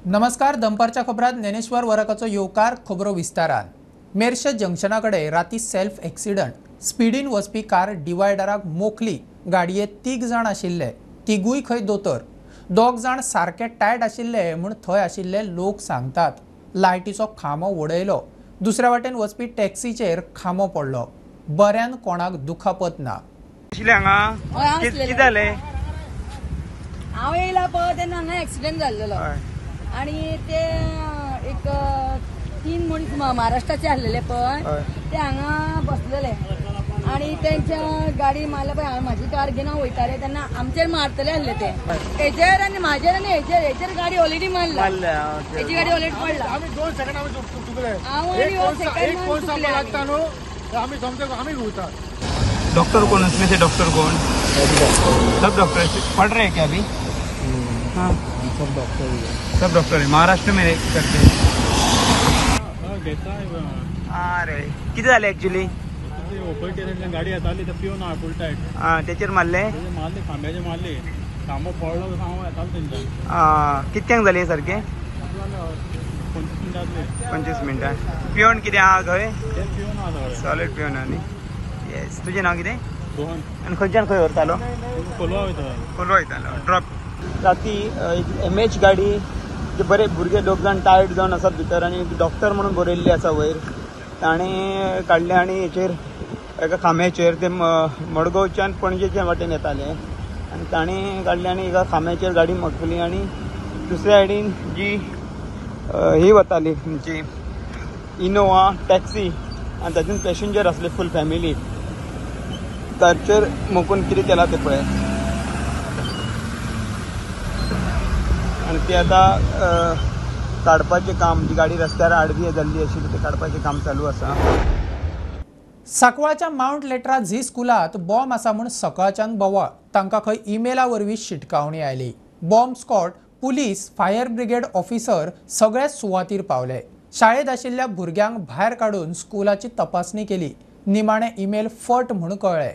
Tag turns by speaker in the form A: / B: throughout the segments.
A: नमस्कार. दनपारच्या खबरात ज्ञानेश्वर वरकाचो येवकार खबरो विस्तारान. मेर्शे जंक्शनाकडे राती सेल्फ एक्सिडंट. स्पीडीन वचपी कार डिवायडराक मोखली. गाडयेत 3 जाण आशिल्ले. तिगूय खंय दोतर. 2 जाण सारके टायट आशिल्ले म्हूण थंय आशिल्ले लोक सांगतात. लायटीचो खांबो उडयलो. दुसऱ्या वाटेन वचपी टॅक्सीचेर खांबो पडलो. बऱ्यान कोणाक दुखापत ना.
B: कितें जालें? हांव येयला पळय तेन्ना हांगा एक्सिडेंट जाल्लो आणि ते एक 3 मनीस महाराष्ट्राचे आसलेले पळय ते हांगा बसलेले आणि त्यांच्या गाडी मारल्या पळय. हांवें म्हाजी कार घेवन हांव वयताले तेन्ना आमचेर मारतले आसले ते. हेजेर आनी म्हाजेर आनी हेजेर गाडी ऑलरेडी मारला. हेजी गाडी ऑलरेडी पडला. हांव आनी 2 सेकंड
C: डॉक्टर कौन उसमें से? डॉक्टर कौन? सब डॉक्टर पढ़ रहे हैं क्या अभी? हाँ, सब डॉक्टर है. महाराष्ट्र में करते हैं. अरे किती झाले ऍक्च्युली?
D: गाडी येताली तर पिऊन फुल टायट.
C: त्याचेर मारले
D: खांब्याचे मारले. खांबो पडलो येतालो
C: कितक्यांक जाले सारखे? 25 मिनटां. पिवन कितें आहा खंय? सॉलिड पिवन आनी. येस. तुजें नांव कितें?
D: रोहन.
C: आनी खंयच्यान खंय व्हरतालो?
D: कोलवा
C: वयतालो. ड्रॉप. राती MH गाडी जे बरे भुरगे 2 जाण टायर्ड जावन आसात भितर आनी डॉक्टर म्हणून बरयल्ली आसा वयर. ताणें काडले आनी हेचेर एका खांब्याचेर ते मडगांवच्यान पणजेच्या वाटेन येताले आनी ताणें काडले आनी एका खांब्याचेर गाडी मडकली आनी दुसऱ्या सायडीन जी ही वताली म्हणजे इनोवा टॅक्सी आनी तातूंत पॅसेंजर आसले फूल फॅमिली. ताचेर मोकून कितें केलां तें पळय. आनी ते आतां काडपाचें काम, जी गाडी रस्त्यार आडवी जाल्ली आशिल्ली ते काडपाचें काम चालू आसा.
A: सांकवाळच्या माउंट लेट्रा झी स्कुलात बॉम्ब आसा म्हूण सकाळच्यान बोवाळ. तांकां खंय इमेला वरवीं शिटकावणी oily. Bomb squad, police, fire brigade officer सगळे सुवातीर पावले. शाळेत आशिल्ल्या भुरग्यांक भायर काडून स्कुलाची तपासणी केली. निमाणे इमेल फट म्हूण कळ्ळे.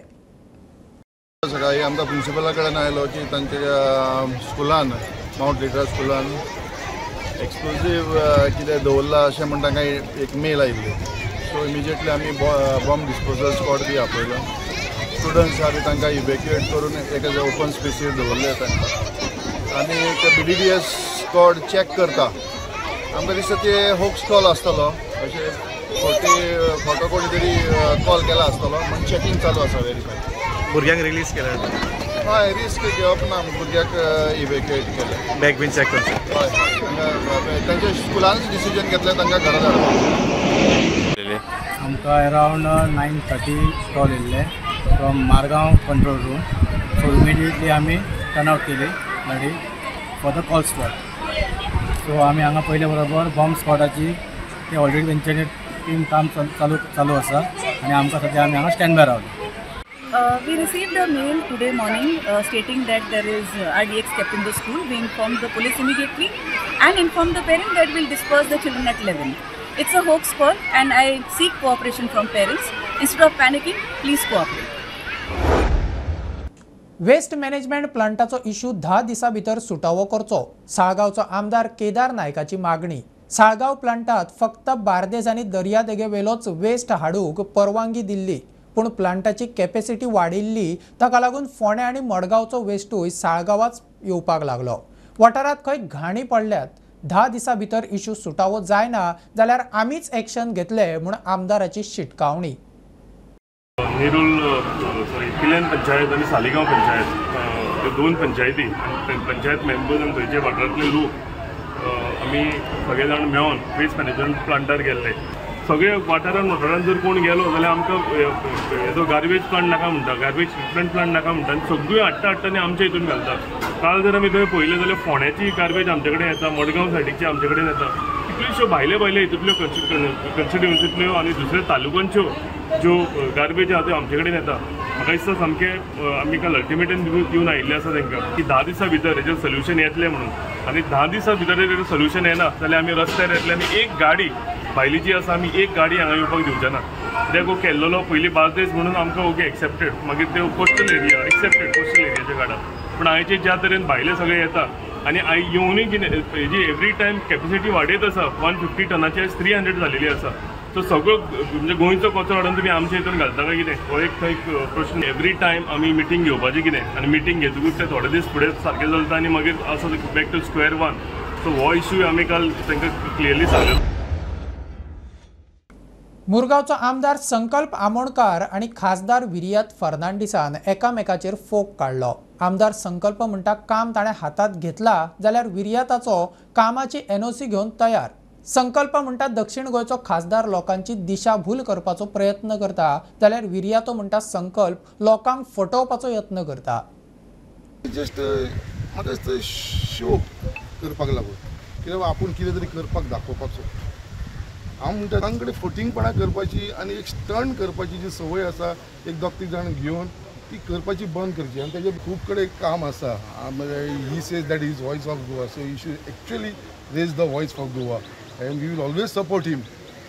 E: सकाळी आमकां प्रिंसिपला कडेन आयलो की तांच्या स्कुलान, माउंट लेट्रा स्कुलान एक्सप्लोजीव कितें दवरला अशें म्हण तांकां एक मेल आयिल्ली. सो इमिजिएटली आमी बॉम्ब डिस्पोजल स्क्वॉड बी आपयलो. स्टुडंट्स आहा तांकां इवॅक्युएट करून एका ओपन स्पेसीर दवरले तांकां आनी एक BDDS स्क्वॉड चॅक करता. आमकां दिसता ते होक्स कॉल आसतलो अशें फोटो कोणी तरी कॉल केला आसतलो म्हण चॅकींग चालू आसा. व्हेरीफाय.
C: भुरग्यांक रिलीज केला?
E: हय, रिस्क घेवप ना. भुरग्याक इवॅक्युएट केलें.
C: बॅग बीन चॅक करता.
E: हय, तांच्या स्कुलानच डिसिजन घेतलें तांकां घरा धाडपाचें.
D: आमकां अरावंड 9:30 कॉल येयल्ले from Margao control room. So immediately आमी टर्न आउट केली गाडी फॉर द कॉल स्क्वॉड. सो आमी हांगा पयले बरोबर बॉम्ब स्क्वॉडाची ते ऑलरेडी तेंच्यांनी टीम काम चालू आसा आनी आमकां सद्या आमी हांगा स्टँड बाय रावले.
F: We received a mail today morning stating that there is RDX kept in the school. We informed the police immediately and informed the parent that we'll disperse the children at 11. It's a hoax call and I seek cooperation from parents. Instead of panicking, please cooperate.
A: Waste management प्लांटाचो issue 10 दिसां भितर सुटावो करचो. साळगांवचो आमदार केदार नायकाची मागणी. साळगांव प्लांटात फक्त बार्देज आनी दर्यादेगे वेलोच waste हाडूंक परवानगी दिल्ली पूण प्लांटाची कॅपॅसिटी वाडिल्ली. ताका लागून फोंड्या आनी मडगांवचो वेस्टूय साळगांवाच येवपाक लागलो. वाठारांत खंय घाणी पडल्यात. 10 दिसां भितर इश्यू सुटावो जायना जाल्यार आमीच एक्शन घेतले म्हूण आमदाराची शिटकावणी.
G: पिलेन पंचायत आणि सालिगांव पंचायत ह्यो 2 पंचायती पंचायत मेंबर्स आनी थंयचे वाठारांतले लोक आमी सगळे जाण मेळोन वेस्ट मॅनेजमेंट प्लांटार गेल्ले. सगळे वाठारांत जर कोण गेलो जाल्यार आमकां हेजो गार्बेज प्लांट नाका म्हणटा, गार्बेज ट्रिटमेंट प्लांट नाका म्हणटा आनी सगळ्यो हाडटा आनी आमच्या हितून घालता. काल जर आमी थंय पळयलें जाल्यार फोंड्याची गार्बेज आमचे कडेन येता, मडगांव सायडीची आमचे कडेन येता. कितल्योश्यो भायले हितूंतल्यो कन्स्टिट्युएन्सींतल्यो आनी दुसऱ्या तालुक्यांच्यो ज्यो गार्बेज आहा त्यो आमचे कडेन येता. म्हाका दिसता सामकें आमी काल अल्टिमेटम दिवन आयिल्ले आसा तांकां की 10 दिसां भितर हेजेर सोल्युशन येतलें म्हणून. आनी 10 दिसां भितर हेजेर सोल्युशन येना जाल्यार आमी रस्त्यार येतले आनी एक गाडी भायली जी आसा आमी एक गाडी हांगा येवपाक दिवचे ना. कित्याक हो केल्लो पयलीं बार्देज म्हणून आमकां ओके एक्सेप्टेड, मागीर ते कोस्टल एरिया एक्सेप्टेड कोस्टल एरियाच्या गाडा. पण हांवें ज्या तरेन भायले सगळे येता आनी येवनूय कितें हेजी एवरी टायम कॅपेसिटी वाडयत आसा 150 टनाची 300 जालेली आसा. सो सगळो म्हणजे गोंयचो कचरो हाडून तुमी आमच्या हितून घालता काय कितें हो एक थंय प्रश्न. एवरी टायम आमी मिटींग घेवपाचें कितें आनी मिटींग घेतकूच ते थोडे दीस फुडें सारकें चलता आनी मागीर असो back to square one. So हो इश्यू आमी काल तांकां क्लियरली सांगलेलो.
A: मुरगांवचो आमदार संकल्प आमोणकार आणि खासदार विरियात फर्नांडिसान एकामेकाचेर फोग काढलो. आमदार संकल्प म्हणटा काम ताणें हातात घेतला जाल्यार विरियाताचो कामाची एनओसी घेवन तयार. संकल्प म्हणटा दक्षिण गोंयचो खासदार लोकांची दिशाभूल करपाचो प्रयत्न करता जाल्यार विरियातो म्हणटा संकल्प लोकांक फटोवपाचो यत्न करता.
E: जस्ट म्हाका शो करपाक लागून कित्याक आपूण कितें तरी करपाक दाखोवपाचो. हांव म्हणटा तांचे कडेन फटींगपणां करपाची आनी एक स्टंट करपाची जी संवय आसा एक दोग तीग जाण घेवन ती करपाची बंद करची. आनी तेजें खूब कडेन काम आसा. He says that is voice of Goa, so you should actually raise the voice of Goa and we will always support him.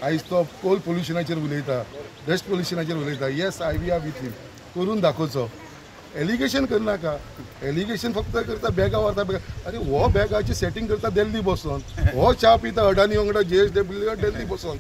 E: आयज तो कोल पोल्युशनाचेर उलयता, डस्ट पोल्युशनाचेर उलयता. Yes I we are with him. करून दाखोवचो. एलिगेशन करनाका. एलिगेशन फक्त करता बॅगा व्हरता बॅगा. अरे हो बॅगाची सेटिंग करता दिल्ली बसून. हो च्या पिता अडानी वांगडा JSW दिल्ली बसून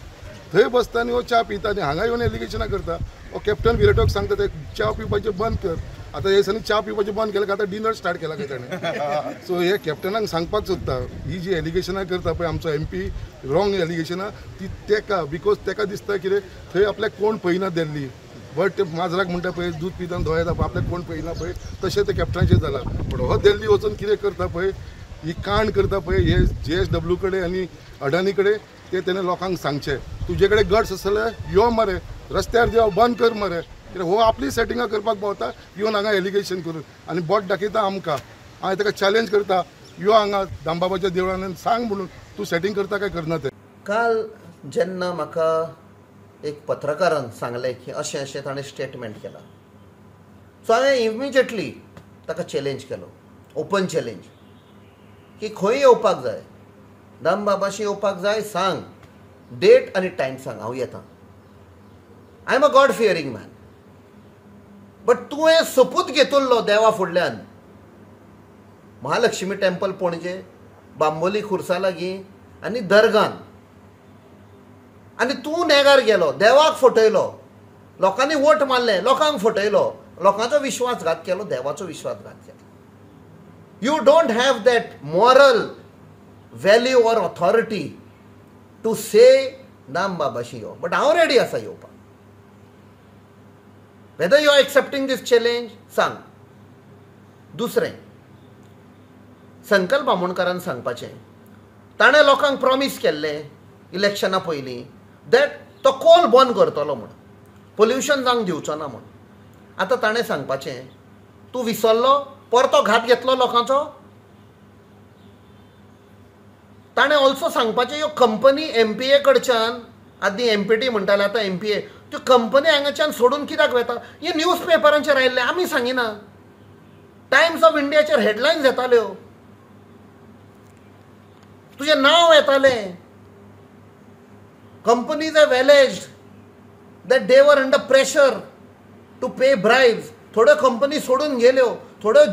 E: थंय बसता आनी हो च्या पिता आनी हांगा येवन एलिगेशनां करता. हो कॅप्टन विराटोक सांगता ते च्या पिवपाचें बंद कर. आतां हे दिसांनी च्या पिवपाचें बंद केलें आतां डिनर स्टार्ट केला काय ताणें. सो हे कॅप्टनाक सांगपाक सोदता ही जी एलिगेशनां करता पळय आमचो MP रॉंग एलिगेशनां ती तेका बिकॉज तेका दिसता कितें थंय आपल्याक कोण पळयना दिल्ली. बट माजराक म्हणटा पळय दूध पिता धोय येता पळय आपल्याक कोण पळयना पळय तशें ते कॅप्टनाचें जालां. पूण हो दिल्ली वचून कितें करता पळय ही काण करता पळय हे JSW कडेन आनी अडानी कडेन ते तेणें लोकांक सांगचें तुजे कडेन गट्स आसले यो मरे रस्त्यार देव बंद कर मरे. कित्याक हो आपली सेटिंगां करपाक पावता येवन हांगा एलिगेशन करून आनी बोट दाखयता आमकां. हांवें ताका चॅलेंज करता यो हांगा दामबाबाच्या देवळान सांग म्हणून तूं सेटिंग करता काय करना तें.
H: काल जेन्ना म्हाका एक पत्रकारान सांगलें की अशें अशें ताणें स्टेटमेंट केला सो हांवें इमिजिएटली ताका चॅलेंज केलो. ओपन चॅलेंज की खंय येवपाक जाय दामबाबाशी येवपाक जाय सांग डेट आनी टायम सांग हांव येता. I am a god fearing man. But तुवें सपूत घेतिल्लो देवा फुडल्यान महालक्ष्मी टेंपल पणजे बांबोली खुर्सा लागीं आनी दर्गान आनी तूं नेगार गेलो देवाक फटयलो. लोकांनी वोट मारले लोकांक फटयलो. लोकांचो विश्वासघात केलो देवाचो विश्वासघात केलो. You don't have that moral value or authority to say दामबाबाशी यो. बट हांव रेडी आसा येवपाक. Whether you are accepting this challenge सांग. दुसरें संकल्प आमोणकारान सांगपाचें ताणें लोकांक प्रॉमीस केल्लें इलेक्शना पयलीं दॅट तो कोल बंद करतलो म्हूण पोल्युशन जावंक दिवचो ना म्हूण. आतां ताणें सांगपाचें तूं विसरलो परतो घात घेतलो लोकांचो. ताणें ऑल्सो सांगपाचें ह्यो कंपनी MPA कडच्यान आदी MPT म्हणटाले आतां MPA त्यो कंपनी हांगाच्यान सोडून कित्याक वेता. हे न्यूज पेपरांचेर आयिल्ले आमी सांगिना. टायम्स ऑफ इंडियाचेर हेडलायन्स येताल्यो तुजें नांव येतालें. Companies have alleged that they were under pressure to pay bribes. थोड्यो कंपनी सोडून गेल्यो. थोड्यो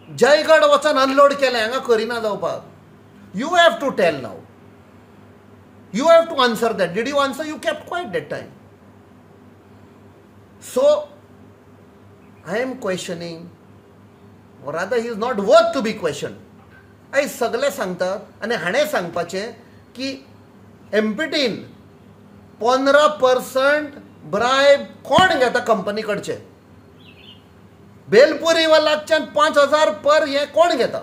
H: जयगड वचून अनलोड केले हांगा करिना जावपाक. You have to tell now. You have to answer that. Did you answer? You kept quiet that time. So I am questioning or rather he is not worth to be questioned. आयज सगळे सांगतात आनी हाणें सांगपाचें की MPTन 15% bribe कोण घेता company कडचे. Bhelpuri वाल्याच्यान 5,000 पर हे कोण घेता.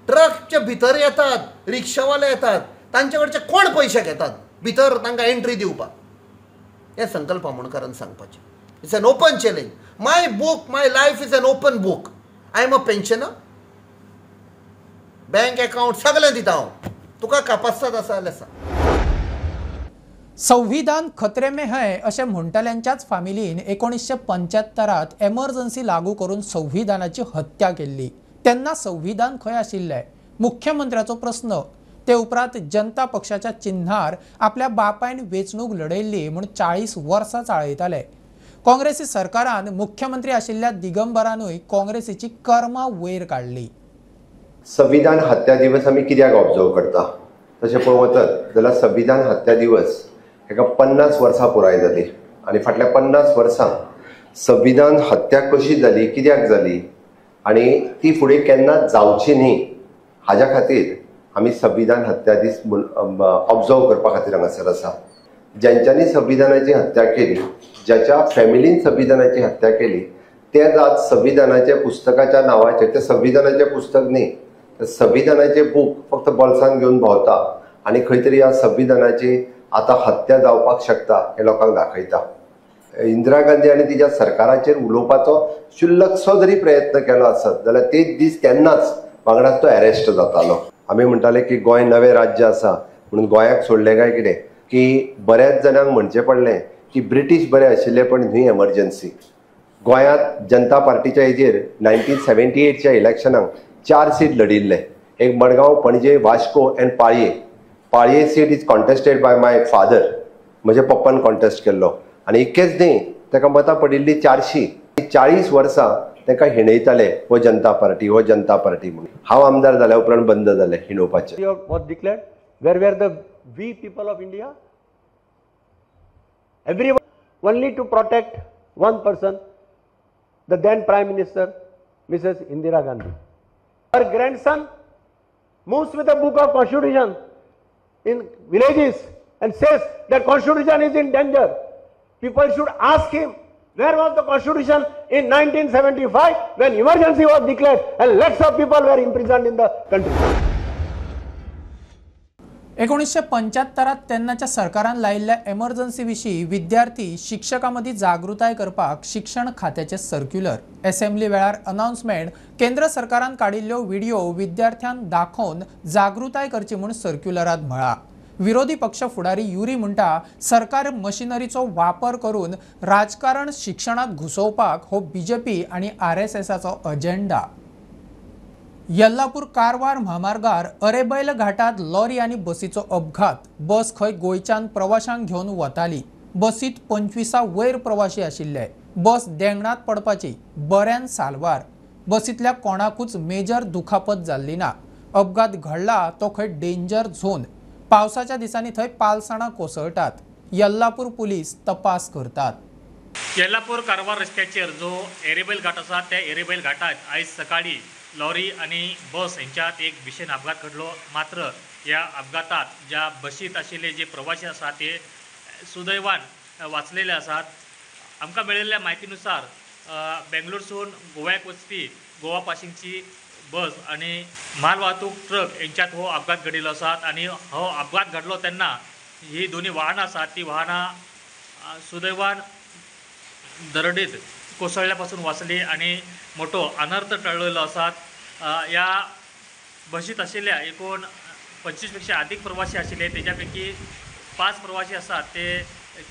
H: ट्रकचे भितर येतात रिक्षावाले येतात तांचे कडचे कोण पयशे घेतात भितर तांकां एंट्री दिवपाक. हें संकल्प आमोणकारान सांगपाचें. It's an open challenge. My book my life is an open book. I am a pensioner. Bank account सगळें दिता हांव. तुका कापासात आसा जाल्यार सांग.
A: संविधान खतरे में है अशें म्हणटल्यांच्याच फामिलीन 1975 एमर्जन्सी लागू करून संविधानाची हत्या केल्ली. तेन्ना संविधान खंय आशिल्लें? मुख्यमंत्र्याचो प्रस्न. ते उपरांत जनता पक्षाच्या चिन्हार आपल्या बापायन वेंचणूक लडयल्ली म्हूण 40 वर्सां चाळयताले. काँग्रेसी सरकारान मुख्यमंत्री आशिल्ल्या दिगंबरानूय काँग्रेसीची कर्मा वयर काढली।
I: संविधान हत्या दिवस आम्ही कित्याक ऑब्जर्व करता तशें पळोवंक वचत जाल्यार संविधान हत्या दिवस हेका 50 वर्सां पुराय जाली आनी फाटल्या 50 वर्सां संविधान हत्या कशी जाली कित्याक जाली आनी ती फुडें केन्ना जावची न्ही हाज्या खातीर आमी संविधान हत्या दीस ऑब्जर्व करपा खातीर हांगासर आसा। ज्यांच्यांनी संविधानाची हत्या केली, ज्याच्या फॅमिलीन संविधानाची हत्या केली, ते आज संविधानाच्या पुस्तकाच्या नावाचेर ते संविधानाचे पुस्तक न्ही तर संविधानाचे बूक फक्त बोल्सान घेवन भोंवता आनी खंय तरी ह्या संविधानाची आतां हत्या जावपाक शकता हे लोकांक दाखयता। इंदिरा गांधी आनी तिच्या सरकाराचेर उलोवपाचो क्षुल्लकसो जरी प्रयत्न केलो आसत जाल्यार तेच दीस केन्नाच वांगडाच तो अरेस्ट जातालो। आमी म्हणटाले की गोंय नवें राज्य आसा म्हणून गोंयाक सोडलें काय कितें की बऱ्याच जाणांक म्हणचें पडलें की ब्रिटीश बरें आशिल्ले पण न्ही एमर्जन्सी। गोंयांत जनता पार्टीच्या हेजेर 1978च्या इलेक्शनाक 4 सीट लढिल्ले, एक Madgaon, Panjim, Vasco and Palye. Palye seat is contested by my father, म्हज्या पप्पान कॉन्टेस्ट केल्लो आनी इतकेंच न्ही ताका मतां पडिल्ली 400। 40 वर्सां ताका हिणयताले हो जनता पार्टी म्हणून। हांव आमदार जाल्या उपरांत बंद जालें हिणोवपाचें।
J: Was declared where where the we people of India everyone only to protect one person the then prime minister Mrs Indira Gandhi. Her grandson moves with a book of constitution in villages and says that constitution is in danger. People should ask him, where was the constitution in 1975 when emergency was declared and lakhs of people were imprisoned in the country?
A: 1975 तेन्नाच्या सरकारान लायिल्ल्या emergency विशीं विद्यार्थी शिक्षकांमदी जागृताय करपाक शिक्षण खात्याचे circular assembly वेळार announcement केंद्र सरकारान काडिल्ल्यो व्हिडिओ विद्यार्थ्यांक दाखोवन जागृताय करची म्हूण सर्क्युलरांत म्हळा। विरोधी पक्ष फुडारी युरी म्हणटा सरकार मशिनरीचो वापर करून राजकारण शिक्षणात घुसोवपाक हो बीजेपी आनी आरएसएसाचो अजेंडा। येल्लापूर कारवार महामार्गार अरेबैल घाटात लॉरी आनी बसीचो अपघात। बस खंय गोंयच्यान प्रवाशांक घेवन वताली। बसीत 25 वयर प्रवाशी आशिल्ले। बस देंगणात पडपाची बऱ्यान साल्वार। बसींतल्या कोणाकूच मेजर दुखापत जाल्ली ना। अपघात घडला तो खंय डेंजर झोन। पावसाच्या दिसांनी थंय पालसाणां कोसळटात। येल्लापूर पुलीस तपास करतात।
K: येल्लापूर कारवार रस्त्याचेर जो एरेबैल घाट आसा त्या एरेबैल घाटात आयज सकाळी लॉरी आणि बस यांच्यात एक भीषण अपघात घडलो। मात्र या अपघातात ज्या बसीत आशिल्ले जे प्रवासी आसात ते सुदैवान वाचलेले आसात। आमकां मेळिल्ल्या म्हायतीनुसार बेंगलोरसून गोव्याक वचपी गोवा पासिंगची बस आणि माल वाहतूक ट्रक यांच्यात हो अपघात घडिल्लो आसात आणि हो अपघात घडलो तेन्ना ही दोन्ही वाहनां आसात ती वाहनां सुदैवान दरडीत कोसळल्यापासून वाचली आणि मोठो अनर्थ टळलेलो आसात। या बसीत आशिल्ल्या एकूण 25 पेक्षा अधिक प्रवासी आशिल्ले, त्याच्यापैकी 5 प्रवासी आसात ते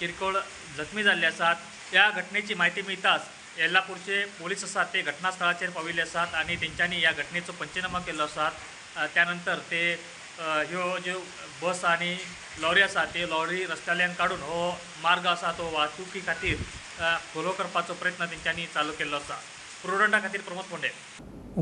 K: किरकोळ जखमी झाले आसात। या घटनेची माहिती मिळताच येल्लापूरचे पोलीस आसात ते घटनास्थळाचेर पाविल्ले आसात आणि तेंच्यांनी या घटनेचो पंचनामा केलो आसात। त्यानंतर ते ह्यो ज्यो बस आणि लॉरी आसा ते लॉरी रस्त्याल्यान काढून हो मार्ग आसा तो वाहतुकी खातीर फोलो करपाचो प्रयत्न तेंच्यांनी चालू केल्लो आसा। प्रुडंटा खातीर प्रमोद फोंडे।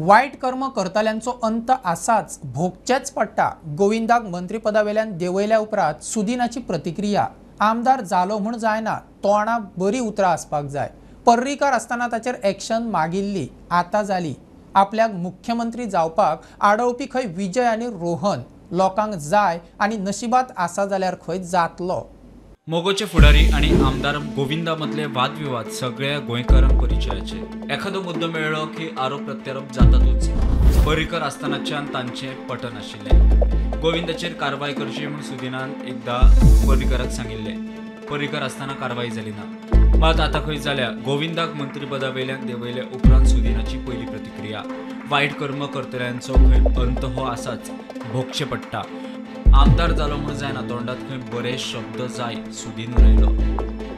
A: वायट कर्म करतल्यांचो अंत आसाच, भोगचेच पडटा। गोविंदाक मंत्रीपदावेल्यान देंवयल्या उपरांत सुदिनाची प्रतिक्रिया। आमदार जालो म्हूण जायना, तोंडां बरी उतरां आसपाक जाय। पर्रीकार आसतना ताचेर एक्शन मागिल्ली, आतां जाली। आपल्याक मुख्यमंत्री जावपाक आडवपी खंय विजय आनी रोहन। लोकांक जाय आनी नशिबात आसा जाल्यार खंय जातलो।
L: मोगोचे फुडारी आणि आमदार गोविंदा मदले वादविवाद सगळ्या गोंयकारांक परिचयाचे। एखादो मुद्दो मेळ्ळो की आरोप प्रत्यारोप जातातूच। पर्रीकर आसतनाच्यान तांचे पटन आशिल्ले। गोविंदाचेर कारवाय करची म्हूण सुदिनान एकदा पर्रीकराक सांगिल्ले। पर्रीकर आसतना कारवाय जाली ना। मात आतां खंय जाल्या गोविंदाक मंत्रीपदा वयल्यान देंवयले उपरांत सुदिनाची पयली प्रतिक्रिया। वायट कर्म करतल्यांचो खंय अंत हो आसाच, भोगचे पडटा। आमदार जालो म्हूण जायना, तोंडात खंय बरे शब्द जाय, सुदीन उलयलो।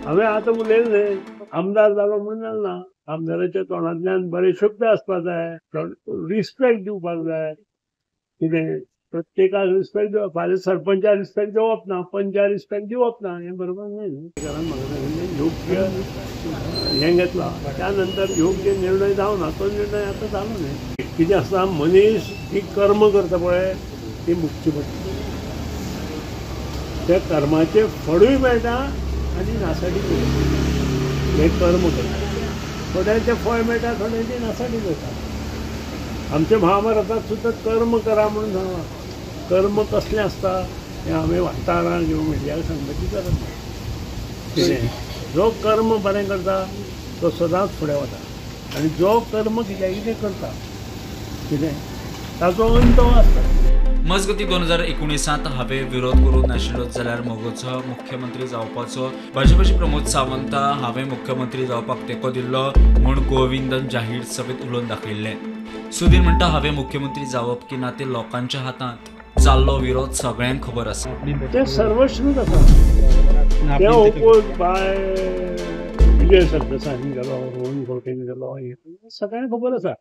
M: हांवें आतां उलयलें, आमदार जालो म्हूण जालना। आमदाराच्या तोंडांतल्यान बरे शब्द आसपाक जाय, रिस्पेक्ट दिवपाक जाय। कितें प्रत्येकाक रिस्पेक्ट दिवप, फाल्यां सरपंचाक रिस्पेक्ट दिवप ना, पंचाक रिस्पेक्ट दिवप ना, हें बरोबर न्ही। कारण म्हाका योग्य हें घेतला, त्यानंतर योग्य निर्णय जावना, तो निर्णय आतां जालो न्ही. कितें आसता, मनीस ही कर्म करता पळय ती मुक्ती पडटा. त्या कर्माचे फळूय मेळटा आनी नासाडी मेळटा. हे कर्म करता थोड्यांचें फळ मेळटा, थोड्यांची नासाडी मेळटा. आमच्या महाभारतांत सुद्दां कर्म करा म्हणून सांगलां. कर्म कसलें आसता हें हांवें वार्ताहरां किंवां मिडियाक सांगपाची गरज ना. कितें, जो कर्म बरें करता तो सदांच फुडें वता आनी जो कर्म कितें करता कितें ताचो अंत आसता.
L: मजगती 2019 हांवें विरोध करूं नाशिल्लो जाल्यार म्हजो मुख्यमंत्री जावपाचो भाजपाचे प्रमोद सावंत हांवें मुख्यमंत्री जावपाक तेंको दिल्लो म्हूण गोविंदन जाहीर सभेत उलोवन दाखयिल्लें. सुधीर म्हणटा हांवें मुख्यमंत्री जावप की ना ते लोकांच्या हातांत. जाल्लो विरोध सगळ्यांक खबर आसा.
M: ते सर्वश्रूत आसा. ते ओपोज बाय विजय सरदेसाईन गेलो, रोहन खळकेन गेलो, सगळ्यांक खबर आसा.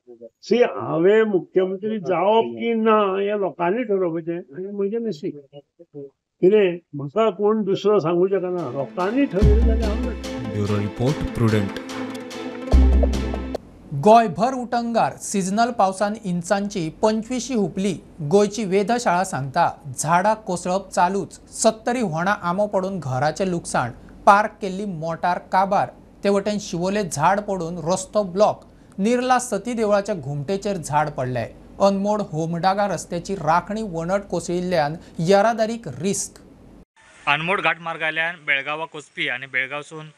M: सी हांवें मुख्यमंत्री जावप की ना हें लोकांनी ठरोवपाचें आनी म्हजें नशीब. कितें, म्हाका कोण दुसरो सांगूं शकना. लोकांनी ठरयलें जाल्यार हांव करता.
L: Bureau report prudent.
A: गोंयभर उटंगार. सिजनल पावसान इंचांची 25 हुपली. गोंयची वेधशाळा सांगता झाडां कोसळप चालूच. 70 व्हणां आंबो पडून घराचें लुकसाण. पार्क केल्ली मोटार काबार. ते वटेन शिवोले झाड पडून रस्तो ब्लॉक. निर्ला सती देवळाच्या घुमटेचेर झाड पडले. अनमोड होमडागा रस्त्याची राखणी वणट कोसळिल्ल्यान येरादारीक रिस्क.
K: अनमोड घाट मार्गाल्यान बेळगांवाक वचपी आनी बेळगांवसून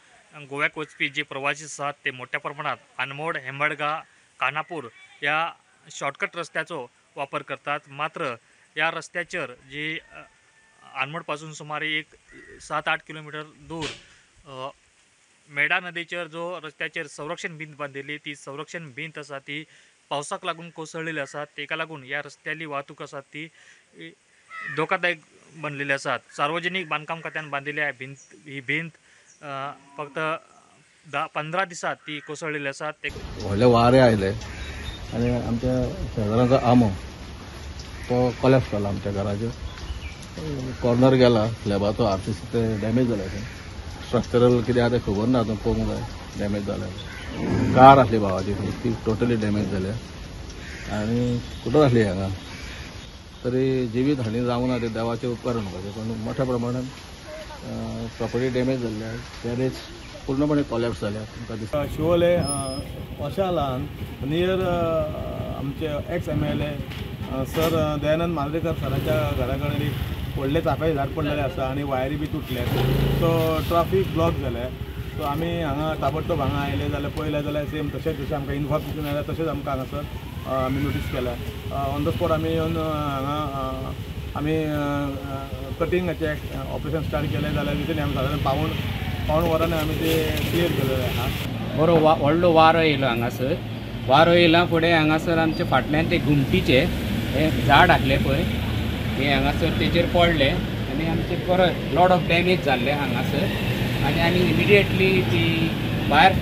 K: गोव्याक वचपी जे प्रवासी आसात ते मोठ्या प्रमाणात अनमोड, हेंबडगा, कानापूर ह्या शॉर्टकट रस्त्याचो वापर करतात. मात्र ह्या रस्त्याचेर जी अनमोड पासून सुमारे एक 7-8 किलोमीटर दूर मेडा नदीचेर जो रस्त्याचेर संरक्षण भिंत बांदिल्ली, ती संरक्षण भिंत आसा ती पावसाक लागून कोसळलेली आसा. तेका लागून ह्या रस्त्याली वाहतूक आसा ती धोकादायक बनलेली आसात. सार्वजनीक बांदकाम खात्यान बांदिल्ल्या ही भिंत फक्त 10-15 दिसात ती कोसळलेली आसात.
N: व्हडले वारे आयले आनी आमच्या शेजाराचो आंबो तो कोलॅप्स जाला. आमच्या घराचेर कॉर्नर गेला, स्लॅबाचो आरसीसी ते डॅमेज जाला. स्ट्रक्चरल कितें आहा तें खबर ना, तो पळोवंक जाय. डॅमेज जाल्या. कार आसली भावाची ती टोटली डॅमेज जाल्या आनी स्कुटर आसली हांगा. तरी जिवीत हानी जावंक ना, ते देवाचें उपकार म्हणपाचें. पण मोठ्या प्रमाणात प्रॉपर्टी डॅमेज जाल्ल्या. गॅरेज पूर्णपणे कोलॅप्स जाल्या. तुमकां दिसता
O: शिवोले वशालान नियर आमचे ex MLA sir Dayanand Mandrekar सराच्या घरा कडेन एक व्हडले चाफे झाड पडलेले आसा आनी वायरी बी तुटल्या. सो ट्राफीक ब्लॉक जाले. सो आमी हांगा ताबडतोब हांगा आयले जाल्यार पळयलें जाल्यार सेम तशेंच जशें आमकां इन्फॉर्मेशन आयल्या तशेंच आमकां हांगासर आमी नोटीस केल्या. ऑन द स्पॉट आमी येवन हांगा आमी कटिंगाचें ऑपरेशन स्टार्ट केलें जाल्यार विशीं आमी सादारण पावण वरांनी आमी ते क्लियर केलेले आहा.
P: बरो व्हडलो वारो येयलो हांगासर. वारो येयला फुडें हांगासर आमचे फाटल्यान ते घुमटीचे हे झाड आसले पळय हे हांगासर तेचेर पडले आनी आमचे परत लॉट ऑफ डॅमेज जाल्ले हांगासर. आनी आमी इमिडिएटली ती भायर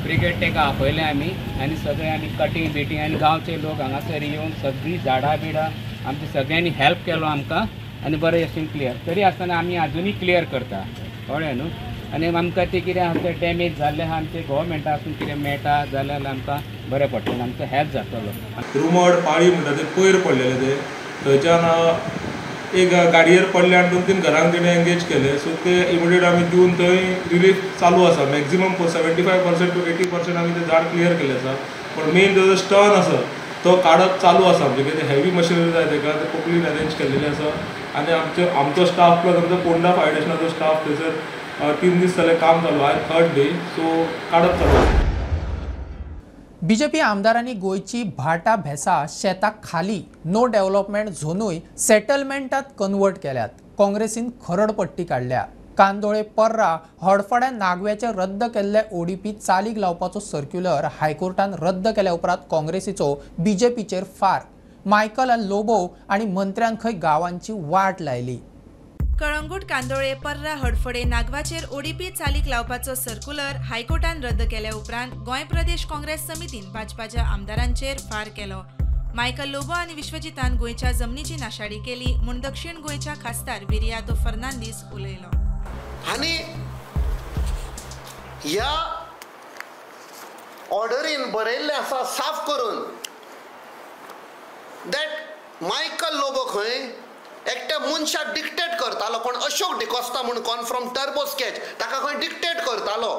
P: ब्रिगेड ताका आपयलें आमी आनी सगळे आमी कटींग बिटींग आनी गांवचे लोक हांगासर येवन सगळीं झाडां बिडां आमचे सगळ्यांनी हेल्प केलो आमकां आनी बरें अशें क्लियर. तरी आसतना आमी आजुनूय क्लियर करता कळ्ळें न्हू. आनी आमकां ते कितें आसा तें डॅमेज जाल्लें आहा आमचे गोवोरमेंटासून कितें मेळटा जाल्यार आमकां बरें पडटलें, आमकां हेल्प जातलो.
Q: रुमड पाळी म्हणटा ते पयर पडलेले ते थंयच्यान एक गाडयेर पडले आनी 2-3 घरांक तेणें एंगेज केले. सो ते इमिडिएट आमी दिवन थंय रिलीफ चालू आसा. मॅक्झिमम 75% to 80% आमी ते झाड क्लियर केले आसा. पण मेन जो स्टर्न आसा तो काडप चालू आसा. म्हणजे कितें हेवी मशिनरी जाय तेका ते पोकलीन अरेंज केल्लेले आसा. आनी आमचो स्टाफ प्लस आमचो पोंडा फायर स्टेशनाचो स्टाफ थंयसर 3 दीस जाले काम चालू. आयज 3rd डे. सो काडप चालू आसा.
A: बीजेपी आमदारांनी गोयची भाटा भेसा शेतां खाली नो डेव्हलपमेंट झोनूय सेटलमेंटात कन्वर्ट केल्यात. काँग्रेसीन खरडपट्टी काढल्या. कांदोळे पर्रा हडफड्या नागव्याचे रद्द केल्ले ODP चालीक लावपाचो सर्क्युलर हायकोर्टान रद्द केल्या उपरांत काँग्रेसीचो बीजेपीचेर फार. मायकल लोबो आणि मंत्र्यान खंय गांवांची वाट लायली.
R: कळंगूट कांदोळे पर्रा हडफडे नागवाचेर ODP चालीक लावपाचो सर्क्युलर हायकोर्टान रद्द केल्या उपरांत गोंय प्रदेश काँग्रेस समितीन भाजपाच्या आमदारांचेर फार केलो. मायकल लोबो आनी विश्वजितान गोंयच्या जमनीची नाशाडी केली म्हूण दक्षिण गोंयच्या खासदार विरियातो फर्नांदीस उलयलो.
H: आनी ह्या ऑर्डरीन बरयल्लें आसा साफ करून दॅट मायकल लोबो खंय एकट्या मनशाक डिक्टेट करतालो, कोण अशोक डिकोस्ता म्हणून कॉन फ्रॉम टर्बो स्केच, ताका खंय डिक्टेट करतालो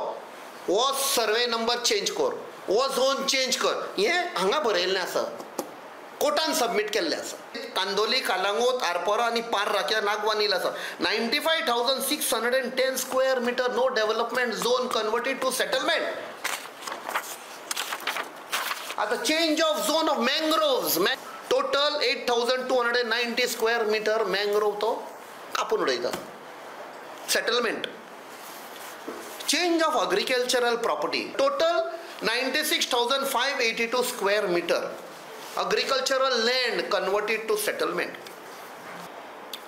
H: हो सर्वे नंबर चेंज कर, हो झोन चेंज कर, हें हांगा बरयल्लें आसा, कोर्टान सबमीट केल्लें आसा. कांदोली, कालांगूट, आरपोरा आनी पार्रा नागवानील आसा. 95,610 square metre no development zone converted to settlement. आता change of zone of mangroves, total 8,290 square metre mangrove तो कापून उडयता. Settlement. Change of agricultural property, total 96,582 square metre agricultural land converted to settlement.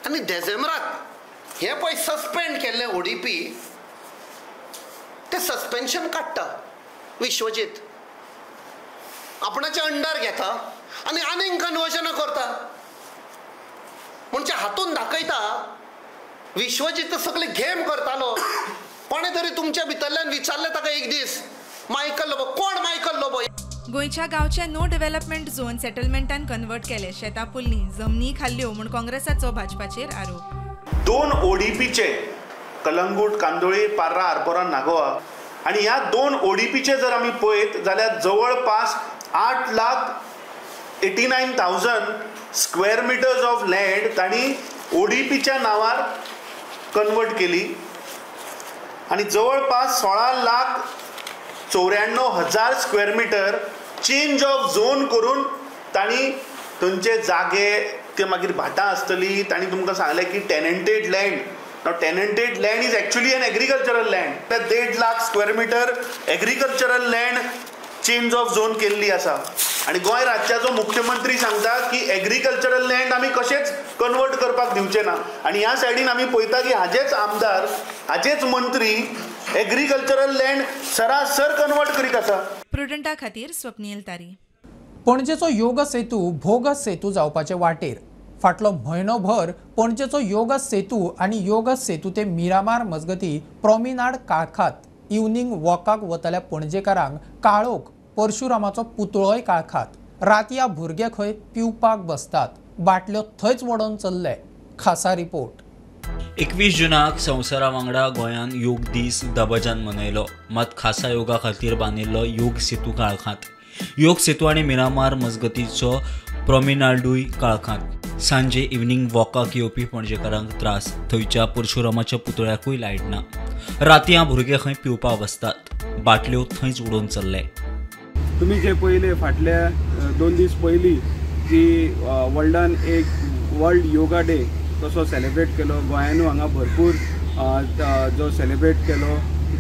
H: आणि डिसेंबराक हे पळय सस्पेंड केल्लें ODP ते सस्पेन्शन काडटा विश्वजीत, आपणाचे अंडर घेता आनी आनीक कन्वर्जन करता. म्हणजे हातून दाखयता विश्वजीत सगळे गेम करतालो. कोणे तरी तुमच्या भितरल्यान विचारले ताका एक दीस, मायकल लोबो कोण मायकल लोबो?
R: गोंयच्या गांवचे नो डेव्हलपमेंट झोन सेटलमेंटान कन्वर्ट केले. शेतां पुल्ली जमनी खाल्ल्यो म्हूण काँग्रेसाचो भाजपाचेर आरोप.
S: 2 ODPचे कलंगूट, कांदोळी, पार्रा, आरपोरा, नागोवा आणि ह्या 2 ODPचे जर आमी पळयत जाल्यार जवळपास 8,89,000 स्क्वेअर मिटर्स ऑफ लँड तांणी ODPच्या नावार कन्वर्ट केली आणि जवळपास 16,94,000 square metre change of zone करून तांणी थंयचे जागे ते मागीर भाटां आसतली. तांणी तुमकां सांगलें की टेनंटेड लँड. नाव tenanted land is actually an agricultural land. 1.5 lakh square metre agricultural land change of zone केल्ली आसा. आणि गोंय राज्याचो मुख्यमंत्री सांगता की एग्रीकल्चरल लँड आमी कशेंच कन्वर्ट करपाक दिवचे ना. आणि ह्या सायडीन आमी पळयता की हाजेच आमदार, हाजेच मंत्री एग्रीकल्चरल लँड सरासर कन्वर्ट करीत आसा.
R: प्रुडंटा खातीर स्वप्नील तारी.
A: पणजेचो योग सेतू भोगस सेतू जावपाचे वाटेर. फाटलो म्हयनोभर पणजेचो योग सेतू आनी योग सेतू ते मिरामार मजगती प्रॉमिनाड काळखात इवनिंग वॉकाक वतल्या पणजेकारांक काळोख परशुरामाचो पुतळोय काळखात. रातया भुरगे खंय पिवपाक बसतात, बाटल्यो थंयच वडोवन चल्ले. खासा रिपोर्ट.
L: 21 जुनाक संवसारा वांगडा गोंयान योग दीस दबाज्यान मनयलो. मात खासा योगा खातीर बांदिल्लो योग सेतू काळखात. योग सेतू आनी मिरामार मजगतीचो प्रॉमिनाडूय काळखात. सांजे इवनिंग वॉकाक येवपी पणजेकारांक त्रास. थंयच्या परशुरामाच्या पुतळ्याकूय लायट ना. रातया भुरगे खंय पिवपाक बसतात, बाटल्यो थंयच उडोवन चल्ले.
O: तुम्ही जे पहिले फाटल्या 2 दीस पयलीं जी वर्ल्डान एक वर्ल्ड योगा डे कसो सेलिब्रेट केलो, गोंयानूय हांगा भरपूर जो सेलिब्रेट केलो,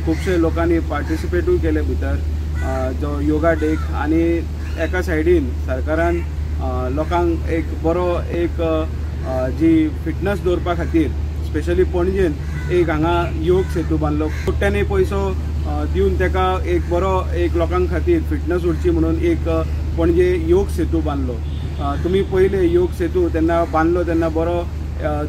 O: खुबशे लोकांनी पार्टिसिपेटूय केले भितर जो योगा डेक. आनी एका सायडीन सरकारान लोकांक एक बरो एक जी फिटनेस दवरपा खातीर स्पेशली पणजेन एक हांगा योग सेतू बांदलो. कोट्यांनी पयसो दिवन ताका एक बरो एक लोकांक खातीर फिटनेस उरची म्हणून एक पणजे योग सेतू बांदलो. तुमी पयले योग सेतू तेन्ना बांदलो तेन्ना बरो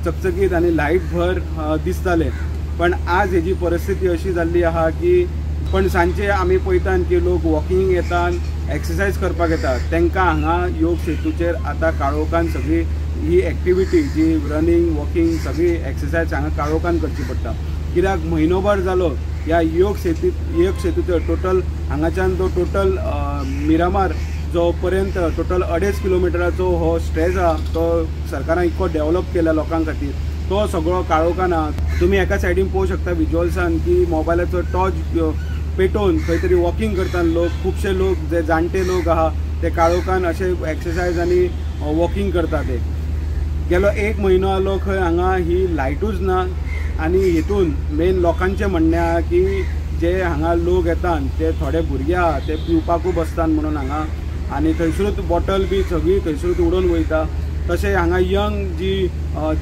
O: चकचकीत आनी लायट भर दिसताले. पण आज हेजी परिस्थिती अशी जाल्ली आहा की पण सांजचे आमी पळयतात की लोक वॉकिंग येतात, एक्सरसायज करपाक येतात. तांकां हांगा योग सेतूचेर आतां काळोखान सगळी ही एक्टिविटी जी रनिंग, वॉकिंग सगळी एक्सरसायज हांगा काळोखान करची पडटा. कित्याक म्हयनोभर जालो ह्या योग सेतूचो टोटल हांगाच्यान तो टोटल मिरामार जो पर्यंत टोटल 2.5 किलोमिटराचो हो स्ट्रेच आहा तो सरकारान इतको डेव्हलप केला लोकां खातीर तो सगळो काळोखान आहा. तुमी एका सायडीन पळोवंक शकता विज्युअल्सान की मोबायलाचो टॉर्च पेटोवन खंय तरी वॉकिंग करतात लोक. खुबशे लोक जे जाणटे लोक आहा ते काळोखान अशे एक्सरसायज आनी वॉकिंग करता. ते गेलो 1 म्हयनो जालो खंय हांगा ही लायटूच ना. आनी हितून मेन लोकांचें म्हणणें आहा की जे हांगा लोक येतात ते थोडे भुरगे आहा ते पिवपाकूय बसतात म्हणून हांगा आनी थंयसरूच बॉटल बी सगळी थंयसरूच उडोवन वयता. तशें हांगा यंग जी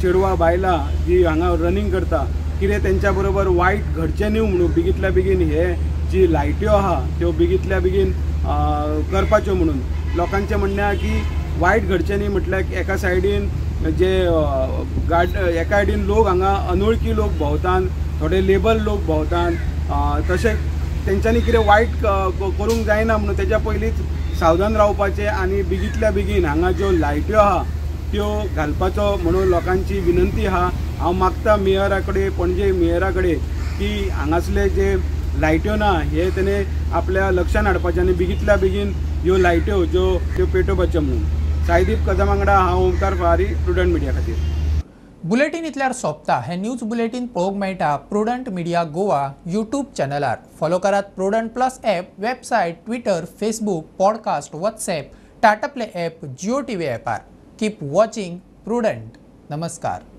O: चेडवां बायलां जी हांगा रनिंग करता कितें तेंच्या बरोबर वायट घडचें न्हू म्हणून बेगींतल्या बेगीन हे जी लायट्यो आहा त्यो बेगींतल्या बेगीन करपाच्यो म्हणून लोकांचें म्हणणें आहा की वायट घडचें न्ही म्हटल्यार एका सायडीन जे एका सायडीन लोक हांगा अनवळखी लोक भोंवतात, थोडे लेबर लोक भोंवतात, तशें तेंच्यांनी कितें वायट करूंक जायना म्हणून तेच्या पयलींच सावधान रावपाचें आनी बेगींतल्या बेगीन हांगा ज्यो लायट्यो आहा त्यो घालपाचो म्हणून लोकांची विनंती आहा. हांव मागता मेयरा कडेन पणजे मेयरा कडेन की हांगासले जे लायट्यो ना हे तेणे आपल्या लक्षांत हाडपाचें आनी बेगींतल्या बेगीन ह्यो लायट्यो त्यो पेटोवपाच्यो म्हणून. सायदीप कदम वांगडा हांव ओमकार फहारी, प्रुडंट मिडिया खातीर.
A: बुलेटिन इतल्यार सोंपता. हे न्यूज बुलेटिन पळोवंक मेळटा प्रुडंट मिडिया गोवा यूट्यूब चॅनलार. फॉलो करात prudent plus app, website, Twitter, Facebook, podcast, WhatsApp, Tata play app, Jio TV ॲपार. Keep watching prudent. नमस्कार.